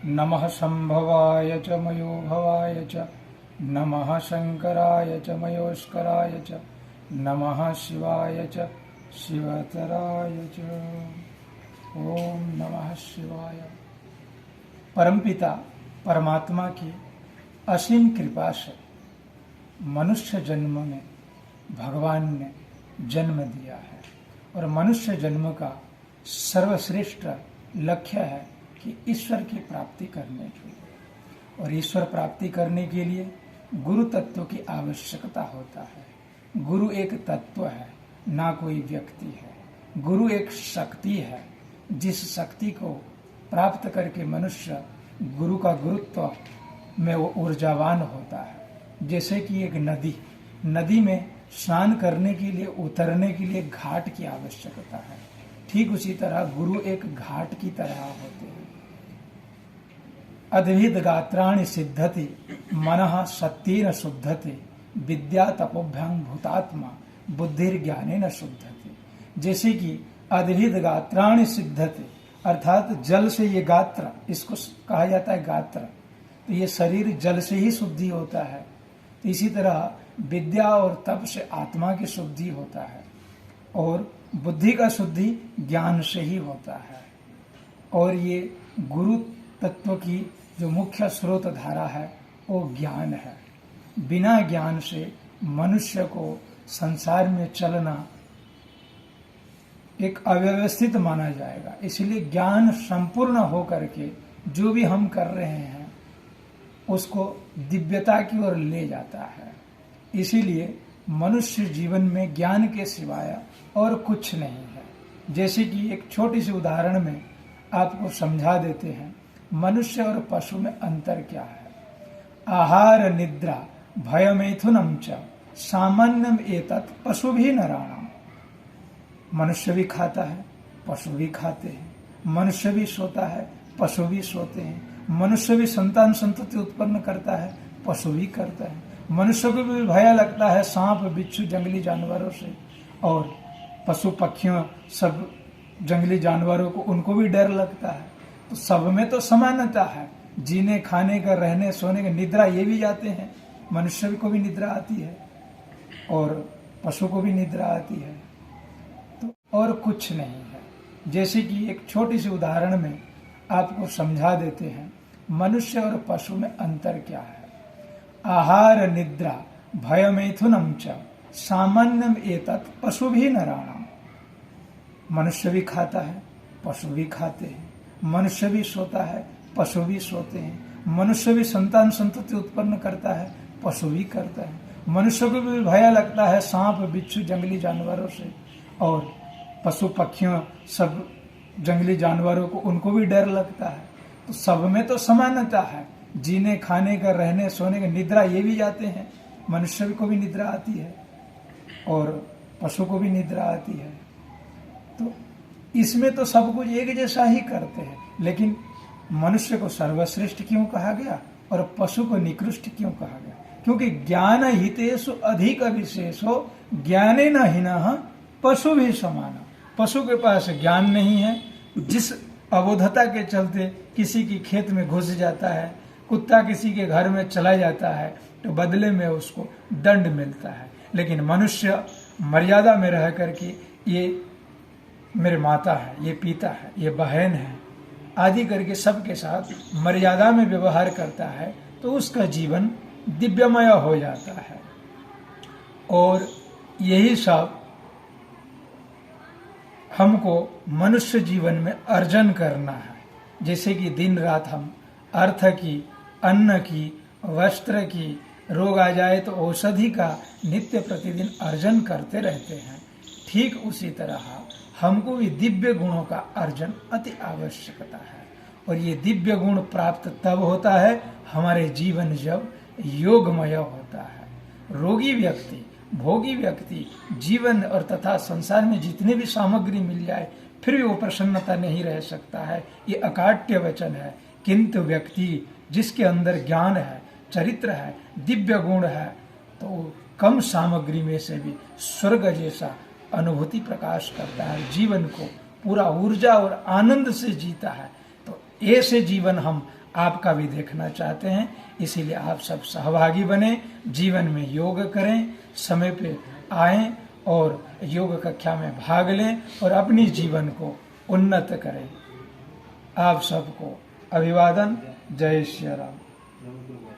नमः शंभवाय च मयोभवाय च नमः शंकराय च मयोष्कराय च नमः शिवाय च शिवतराय च। ओम नमः शिवाय। परमपिता परमात्मा की असीम कृपा से मनुष्य जन्म में भगवान ने जन्म दिया है और मनुष्य जन्म का सर्वश्रेष्ठ लक्ष्य है कि ईश्वर की प्राप्ति करने के लिए, और ईश्वर प्राप्ति करने के लिए गुरु तत्व की आवश्यकता होता है। गुरु एक तत्व है, ना कोई व्यक्ति है। गुरु एक शक्ति है, जिस शक्ति को प्राप्त करके मनुष्य गुरु का गुरुत्व में वो ऊर्जावान होता है। जैसे कि एक नदी में स्नान करने के लिए, उतरने के लिए घाट की आवश्यकता है, ठीक उसी तरह गुरु एक घाट की तरह होते हैं। अद्भिद गात्राणि सिद्धति मनः सत्येन शुद्धति विद्या तपोभ्यां भूतात्मा बुद्धिर्ज्ञानेन शुद्धति। जैसे कि अद्भिद गात्राणि सिद्धति अर्थात जल से ये गात्र, इसको कहा जाता है गात्र, तो ये शरीर जल से ही शुद्धि होता है। तो इसी तरह विद्या और तप से आत्मा की शुद्धि होता है और बुद्धि का शुद्धि ज्ञान से ही होता है। और ये गुरु तत्व की जो मुख्य स्रोत धारा है वो ज्ञान है। बिना ज्ञान से मनुष्य को संसार में चलना एक अव्यवस्थित माना जाएगा। इसलिए ज्ञान संपूर्ण होकर के जो भी हम कर रहे हैं उसको दिव्यता की ओर ले जाता है। इसीलिए मनुष्य जीवन में ज्ञान के सिवाय और कुछ नहीं है। जैसे कि एक छोटी सी उदाहरण में आपको समझा देते हैं, मनुष्य और पशु में अंतर क्या है। आहार निद्रा भय मैथुनम च सामान्यम एतत् पशु भी नराणाम। मनुष्य भी खाता है, पशु भी खाते हैं। मनुष्य भी सोता है, पशु भी सोते हैं। मनुष्य भी संतान संतति उत्पन्न करता है, पशु भी करता है। मनुष्य को भी भय लगता है सांप बिच्छू जंगली जानवरों से, और पशु पक्षियों सब जंगली जानवरों को उनको भी डर लगता है। तो सब में तो समानता है। जीने खाने का, रहने सोने का, निद्रा ये भी जाते हैं। मनुष्य को भी निद्रा आती है और पशु को भी निद्रा आती है। तो और कुछ नहीं है। जैसे कि एक छोटी सी उदाहरण में आपको समझा देते हैं, मनुष्य और पशु में अंतर क्या है। आहार निद्रा भय मैथुनम च सामान्यम एतत् पशु भी नराणाम। मनुष्य भी खाता है, पशु भी खाते हैं। मनुष्य भी सोता है, पशु भी सोते हैं। मनुष्य भी संतान संतति उत्पन्न करता है, पशु भी करता है। मनुष्य को भी भय लगता है सांप बिच्छू जंगली जानवरों से, और पशु पक्षियों सब जंगली जानवरों को उनको भी डर लगता है। तो सब में तो समानता है। जीने खाने का, रहने सोने का, निद्रा ये भी जाते हैं। मनुष्य को भी निद्रा आती है और पशु को भी निद्रा आती है। तो इसमें तो सब कुछ एक जैसा ही करते हैं। लेकिन मनुष्य को सर्वश्रेष्ठ क्यों कहा गया और पशु को निकृष्ट क्यों कहा गया? क्योंकि ज्ञान हितेषु अधिक विशेषो ज्ञानेन हीनः पशु भी समान। पशु के पास ज्ञान नहीं है, जिस अबोधता के चलते किसी की खेत में घुस जाता है, कुत्ता किसी के घर में चला जाता है, तो बदले में उसको दंड मिलता है। लेकिन मनुष्य मर्यादा में रह करके ये मेरे माता है, ये पिता है, ये बहन है आदि करके सबके साथ मर्यादा में व्यवहार करता है, तो उसका जीवन दिव्यमय हो जाता है। और यही सब हमको मनुष्य जीवन में अर्जन करना है। जैसे कि दिन रात हम अर्थ की, अन्न की, वस्त्र की, रोग आ जाए तो औषधि का नित्य प्रतिदिन अर्जन करते रहते हैं, ठीक उसी तरह हमको भी दिव्य गुणों का अर्जन अति आवश्यकता है। और ये दिव्य गुण प्राप्त तब होता है हमारे जीवन जब योगमय होता है। रोगी व्यक्ति, भोगी व्यक्ति जीवन और तथा संसार में जितनी भी सामग्री मिल जाए फिर भी वो प्रसन्नता नहीं रह सकता है। ये अकाट्य वचन है। किंतु व्यक्ति जिसके अंदर ज्ञान है, चरित्र है, दिव्य गुण है, तो कम सामग्री में से भी स्वर्ग जैसा अनुभूति प्रकाश करता है, जीवन को पूरा ऊर्जा और आनंद से जीता है। तो ऐसे जीवन हम आपका भी देखना चाहते हैं। इसीलिए आप सब सहभागी बने, जीवन में योग करें, समय पे आएं और योग कक्षा में भाग लें और अपनी जीवन को उन्नत करें। आप सबको अभिवादन। जय श्री राम।